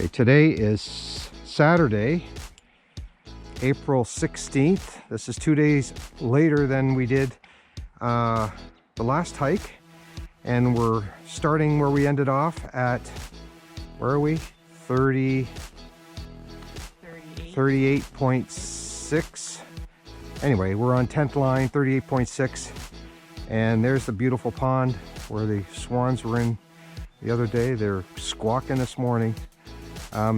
Okay, today is Saturday, April 16th. This is 2 days later than we did the last hike, and we're starting where we ended off at, where are we? 38.6. Anyway, we're on 10th line, 38.6, and there's the beautiful pond where the swans were in the other day. They're squawking this morning.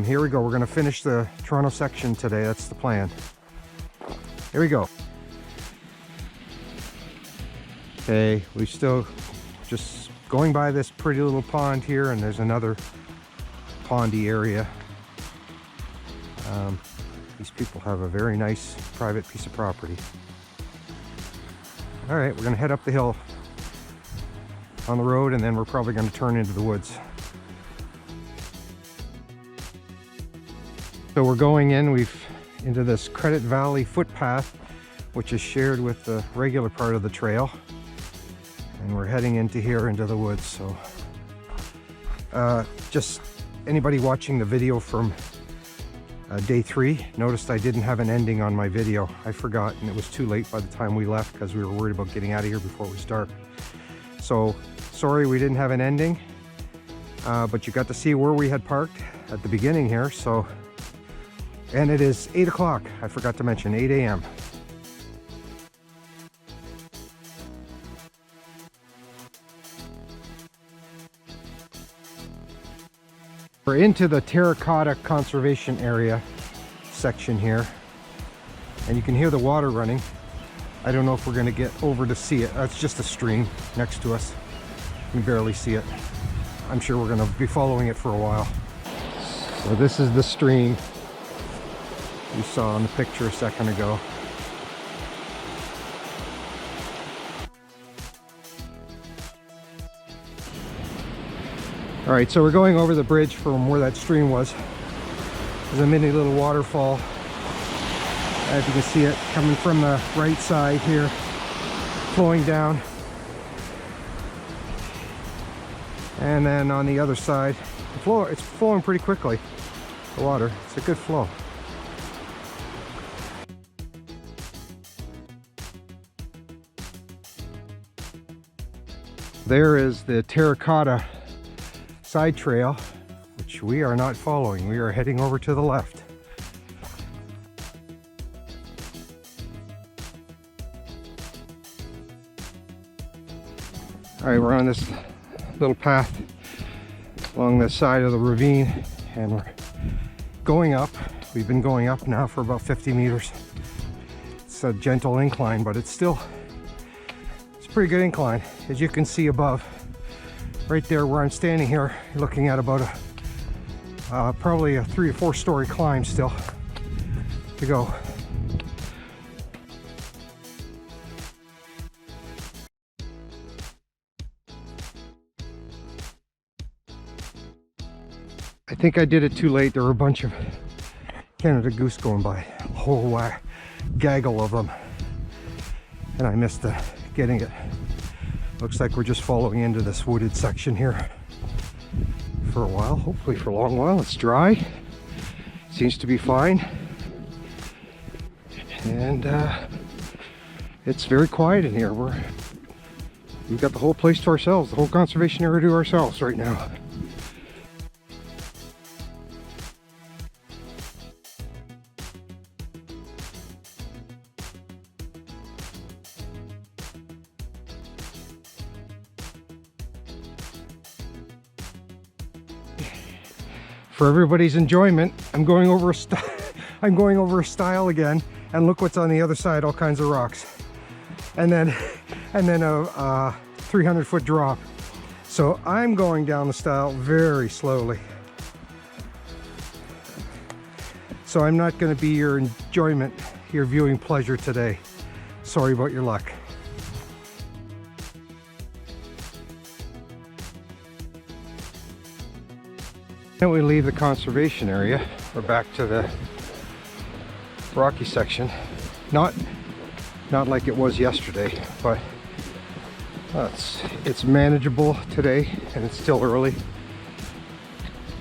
Here we go. We're going to finish the Toronto section today. That's the plan. Here we go. Okay, we still just going by this pretty little pond here, and there's another pondy area. These people have a very nice private piece of property. All right, we're going to head up the hill on the road, and then we're probably going to turn into the woods. So we're going into this Credit Valley footpath, which is shared with the regular part of the trail, and we're heading into here into the woods. So just anybody watching the video from day 3 noticed I didn't have an ending on my video. I forgot, and it was too late by the time we left because we were worried about getting out of here before we start. So sorry we didn't have an ending, but you got to see where we had parked at the beginning here. So, and it is 8 o'clock. I forgot to mention 8 a.m. We're into the Terracotta Conservation Area section here, and you can hear the water running. I don't know if we're going to get over to see it. It's just a stream next to us. You can barely see it. I'm sure we're going to be following it for a while. So this is the stream you saw in the picture a second ago. All right, so we're going over the bridge from where that stream was. There's a mini little waterfall. As you can see it coming from the right side here, flowing down. And then on the other side, it's flowing pretty quickly, the water. It's a good flow. There is the Terracotta side trail, which we are not following. We are heading over to the left. All right, we're on this little path along the side of the ravine, and we're going up. We've been going up now for about 50 meters. It's a gentle incline, but it's a pretty good incline. As you can see above, right there where I'm standing here, you're looking at about probably a 3 or 4 story climb still to go. I think I did it too late. There were a bunch of Canada goose going by, a whole gaggle of them, and I missed getting it. Looks like we're just following into this wooded section here for a while, hopefully for a long while. It's dry, seems to be fine, and it's very quiet in here. We've got the whole place to ourselves, the whole conservation area to ourselves right now. For everybody's enjoyment, I'm going over a stile again, and look what's on the other side, all kinds of rocks. And then a 300-foot drop. So I'm going down the stile very slowly. So I'm not going to be your enjoyment, your viewing pleasure today. Sorry about your luck. Then we leave the conservation area. We're back to the rocky section. Not like it was yesterday, but it's manageable today, and it's still early.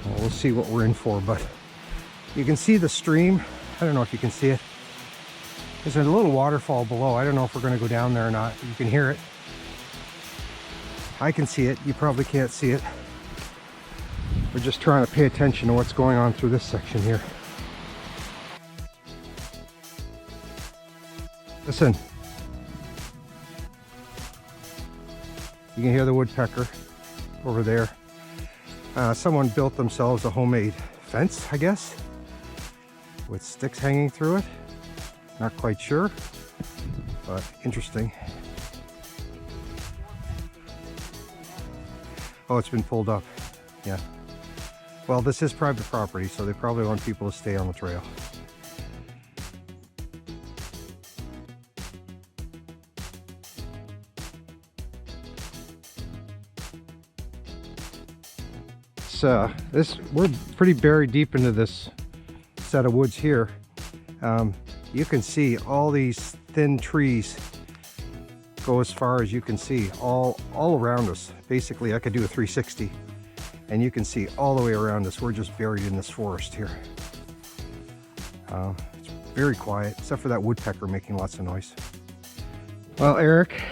Well, we'll see what we're in for, but you can see the stream. I don't know if you can see it. There's a little waterfall below. I don't know if we're going to go down there or not. You can hear it. I can see it. You probably can't see it. We're just trying to pay attention to what's going on through this section here. Listen. You can hear the woodpecker over there. Someone built themselves a homemade fence, I guess, with sticks hanging through it. Not quite sure, but interesting. Oh, it's been pulled up. Yeah. Well, this is private property, so they probably want people to stay on the trail. We're pretty buried deep into this set of woods here. You can see all these thin trees go as far as you can see, all around us. Basically, I could do a 360 and you can see all the way around us. We're just buried in this forest here. It's very quiet, except for that woodpecker making lots of noise. Well, Eric,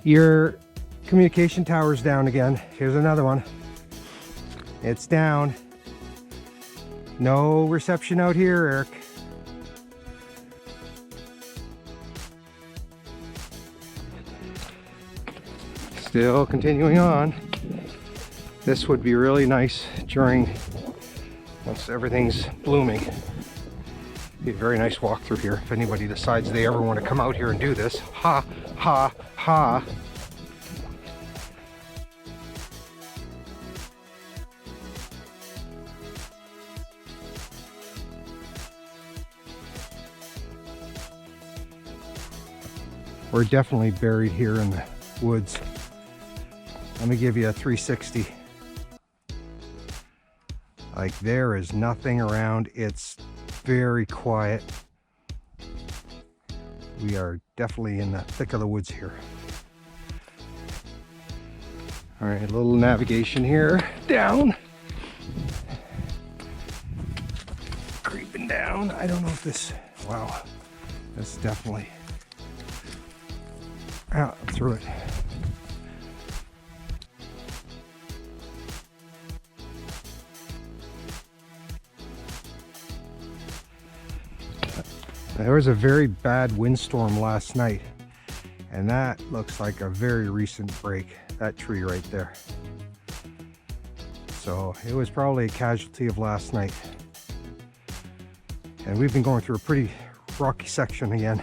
your communication tower's down again. Here's another one. It's down. No reception out here, Eric. Still continuing on. This would be really nice once everything's blooming. Be a very nice walk through here if anybody decides they ever want to come out here and do this. Ha, ha, ha. We're definitely buried here in the woods. Let me give you a 360. Like, there is nothing around. It's very quiet. We are definitely in the thick of the woods here. All right, a little navigation here. Down. Creeping down. I don't know if this, wow, that's definitely out through it. There was a very bad windstorm last night, and that looks like a very recent break, that tree right there. So it was probably a casualty of last night. And we've been going through a pretty rocky section again.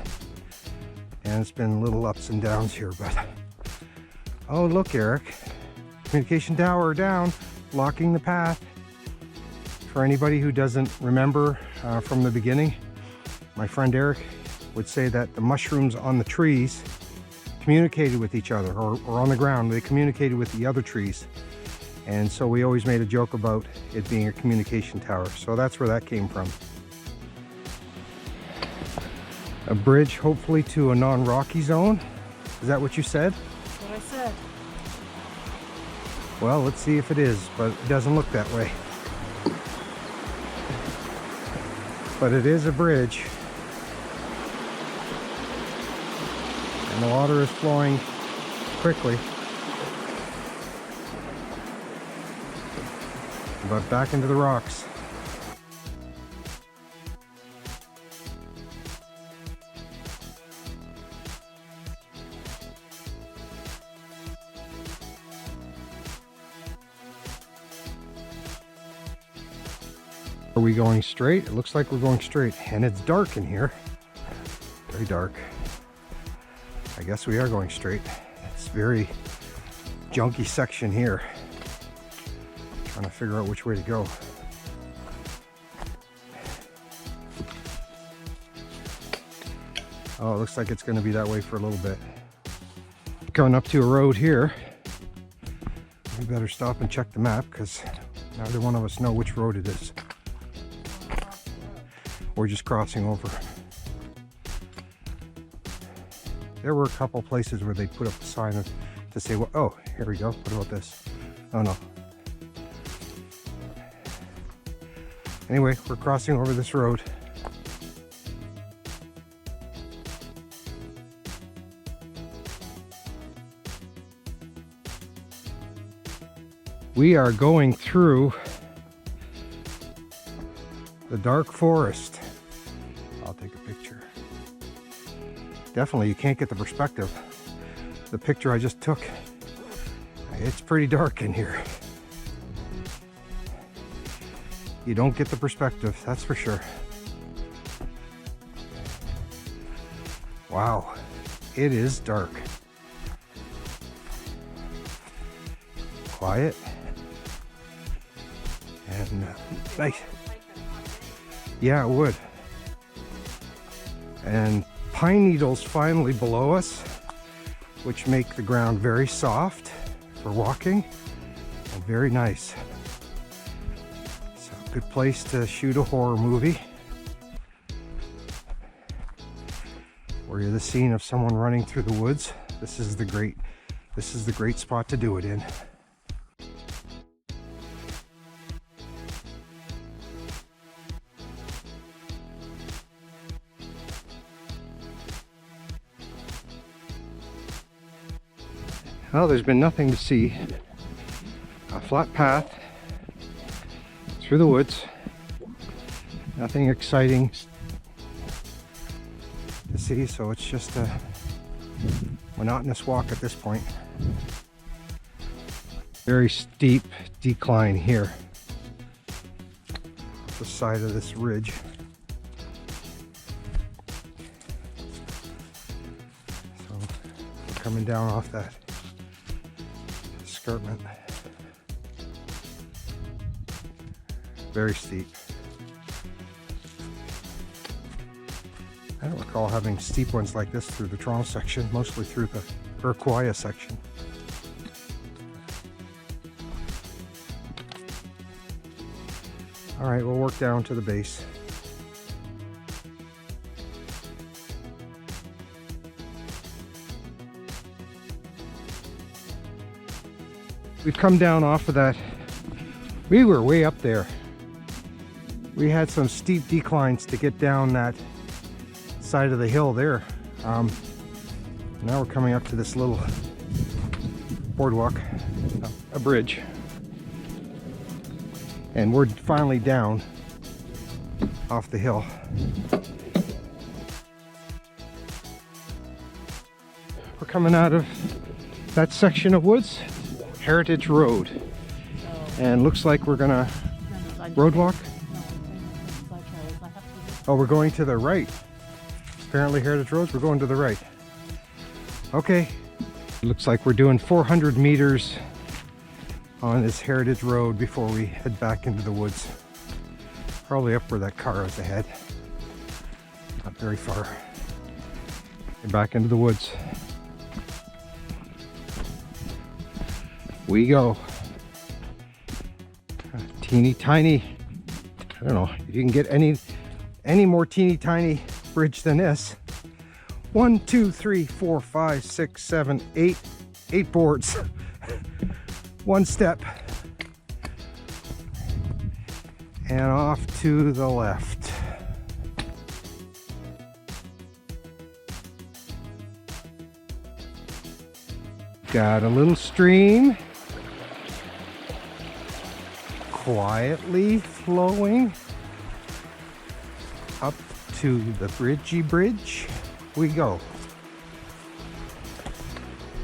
And it's been little ups and downs here, but oh, look, Eric, communication tower down, blocking the path. For anybody who doesn't remember from the beginning, my friend Eric would say that the mushrooms on the trees communicated with each other, or on the ground, they communicated with the other trees. And so we always made a joke about it being a communication tower. So that's where that came from. A bridge, hopefully, to a non-rocky zone. Is that what you said? That's what I said. Well, let's see if it is, but it doesn't look that way. But it is a bridge. And the water is flowing quickly. But back into the rocks. Are we going straight? It looks like we're going straight, and it's dark in here. Very dark. I guess we are going straight. It's very junky section here. Trying to figure out which way to go. Oh, it looks like it's going to be that way for a little bit. Coming up to a road here. We better stop and check the map, because neither one of us know which road it is. We're just crossing over. There were a couple places where they put up a sign to say, well, oh, here we go. What about this? Oh no. Anyway, we're crossing over this road. We are going through the dark forest. I'll take a picture. Definitely, you can't get the perspective. The picture I just took, it's pretty dark in here. You don't get the perspective, that's for sure. Wow, it is dark. Quiet. And nice. Yeah, it would. And pine needles finally below us, which make the ground very soft for walking and very nice. So, good place to shoot a horror movie, where you're the scene of someone running through the woods. This is the great spot to do it in. Well, there's been nothing to see. A flat path through the woods. Nothing exciting to see, so it's just a monotonous walk at this point. Very steep decline here. The side of this ridge. So we're coming down off that escarpment. Very steep. I don't recall having steep ones like this through the Toronto section, mostly through the Urquhart section. All right, we'll work down to the base. We've come down off of that. We were way up there. We had some steep declines to get down that side of the hill there. Now we're coming up to this little boardwalk, a bridge. And we're finally down off the hill. We're coming out of that section of woods, Heritage Road. And looks like we're gonna road walk. Oh, we're going to the right. Apparently Heritage Roads, we're going to the right. Okay. Looks like we're doing 400 meters on this Heritage Road before we head back into the woods. Probably up where that car is ahead. Not very far. And back into the woods. We go. Teeny tiny, I don't know if you can get any more teeny tiny bridge than this. 1, 2, 3, 4, 5, 6, 7, 8 boards. One step and off to the left. Got a little stream quietly flowing up to the bridgey bridge. We go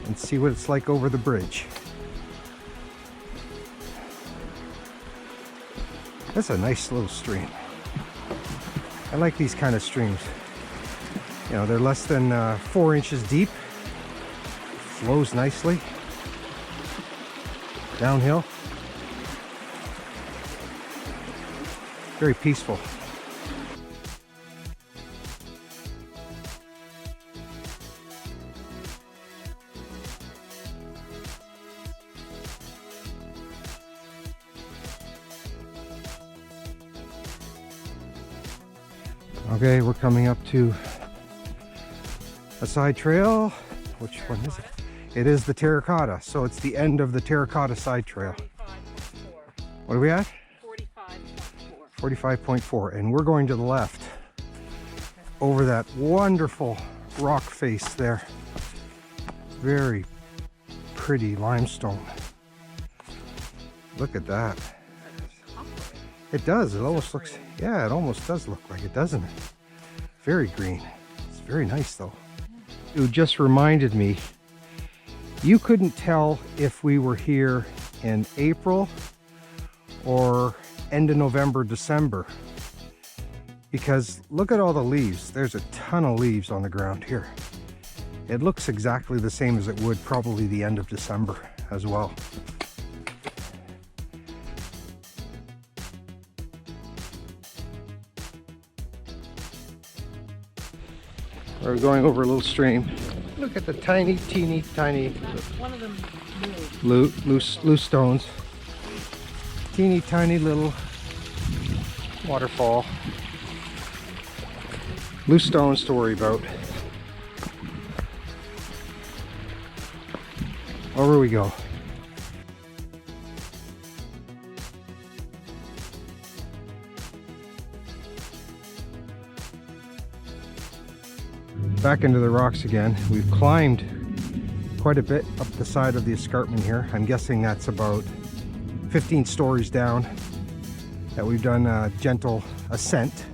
and see what it's like over the bridge. That's a nice little stream. I like these kind of streams. You know, they're less than 4 inches deep. Flows nicely downhill. Very peaceful. Okay, we're coming up to a side trail. Which one is it? It is the Terracotta, so it's the end of the Terracotta side trail. What are we at? 45.4. 45.4, and we're going to the left over that wonderful rock face there. Very pretty limestone. Look at that. It does. It almost looks, yeah, it almost does look like it, doesn't it? Very green. It's very nice though. It just reminded me, you couldn't tell if we were here in April or end of November, December, because look at all the leaves. There's a ton of leaves on the ground here. It looks exactly the same as it would probably the end of December as well. We're going over a little stream. Look at the tiny, teeny, tiny. One of them moved. Loose stones. Teeny, tiny little waterfall. Loose stones to worry about. Over we go. Back into the rocks again. We've climbed quite a bit up the side of the escarpment here. I'm guessing that's about 15 stories down that we've done a gentle ascent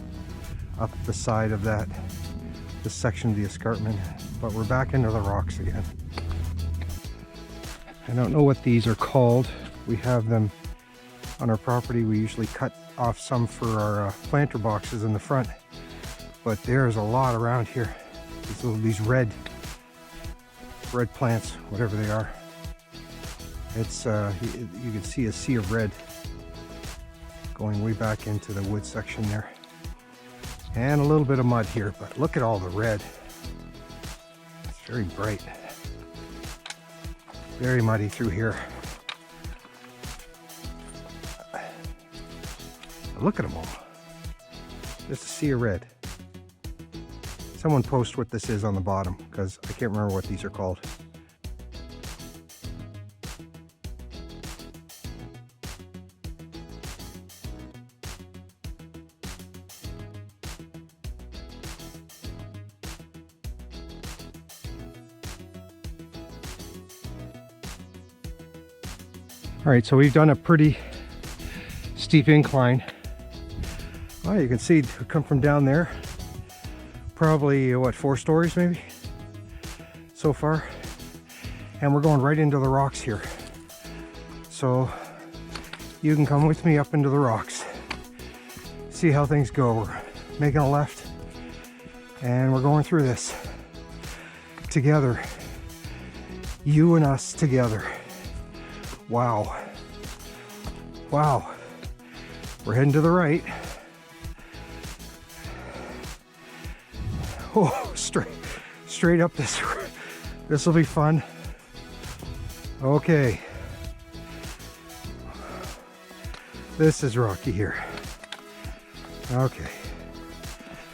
up the side of this section of the escarpment, but we're back into the rocks again. I don't know what these are called. We have them on our property. We usually cut off some for our planter boxes in the front, but there's a lot around here. These red plants, whatever they are. It's you can see a sea of red going way back into the wood section there, and a little bit of mud here, but look at all the red. It's very bright, very muddy through here. Look at them all, just a sea of red. Someone post what this is on the bottom, because I can't remember what these are called. All right, so we've done a pretty steep incline. Oh, you can see we come from down there. Probably, what, 4 stories maybe so far, and we're going right into the rocks here, so you can come with me up into the rocks, see how things go. We're making a left and we're going through this together, you and us together. Wow, we're heading to the right. Oh, straight up this will be fun. Okay, this is rocky here. Okay,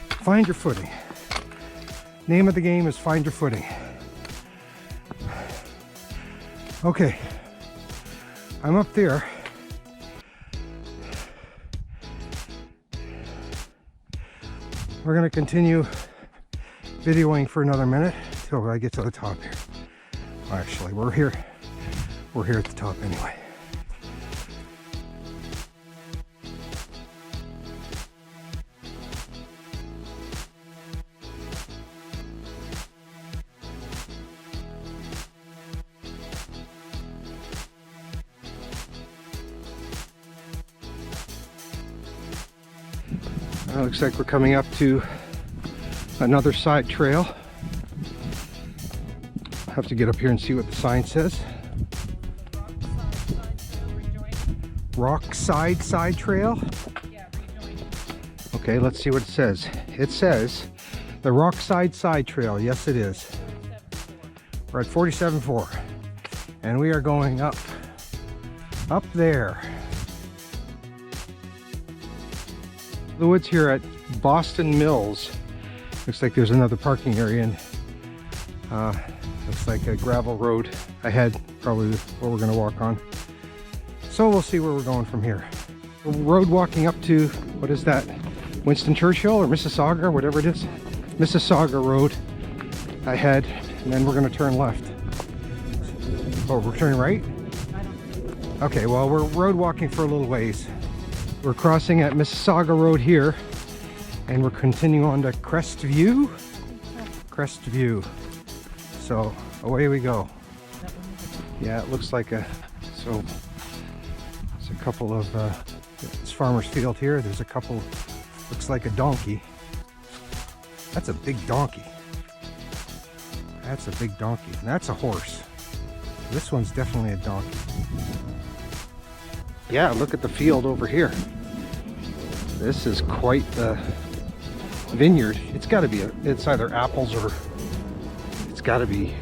find your footing. Name of the game is find your footing. Okay, I'm up there. We're gonna continue videoing for another minute till I get to the top here. Actually, we're here at the top anyway. Looks like we're coming up to another side trail. Have to get up here and see what the sign says. Rock side trail? Yeah, rejoin. Okay, let's see what it says. It says the Rock side trail. Yes, it is. We're at 47.4 and we are going up there. The woods here at Boston Mills. Looks like there's another parking area, and looks like a gravel road ahead, probably what we're going to walk on. So we'll see where we're going from here. The road walking up to what is that? Winston Churchill or Mississauga or whatever it is. Mississauga Road ahead, and then we're gonna turn left. Oh, we're turning right? Okay, well, we're road walking for a little ways. We're crossing at Mississauga Road here, and we're continuing on to Crestview. Crestview. So away we go. Yeah, it looks like a, so there's a couple of, it's farmer's field here. There's a couple, looks like a donkey. That's a big donkey. That's a big donkey. And that's a horse. This one's definitely a donkey. Yeah, look at the field over here. This is quite the vineyard. It's got to be it's either apples or it's got to be,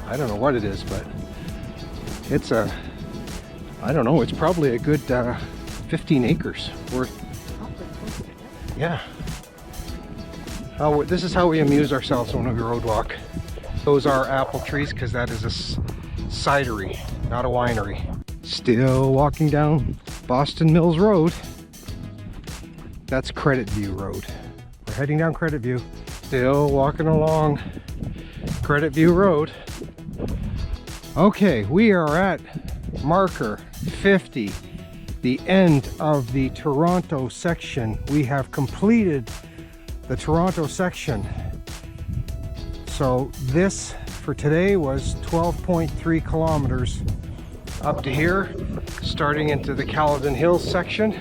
I don't know what it is, but it's a, I don't know, it's probably a good 15 acres worth. Yeah. This is how we amuse ourselves when we road walk. Those are apple trees because that is a cidery, not a winery. Still walking down Boston Mills Road. That's Credit View Road. We're heading down Credit View. Still walking along Credit View Road. Okay, we are at marker 50, the end of the Toronto section. We have completed the Toronto section. So this for today was 12.3 kilometers up to here, starting into the Caledon Hills section.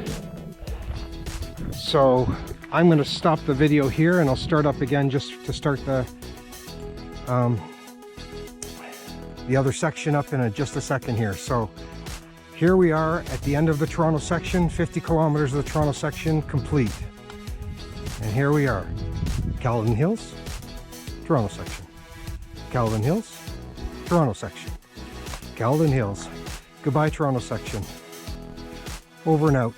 So I'm going to stop the video here and I'll start up again just to start the other section up in just a second here. So here we are at the end of the Toronto section, 50 kilometers of the Toronto section complete. And here we are, Caledon Hills, Toronto section. Caledon Hills, Toronto section. Caledon Hills. Goodbye, Toronto section. Over and out.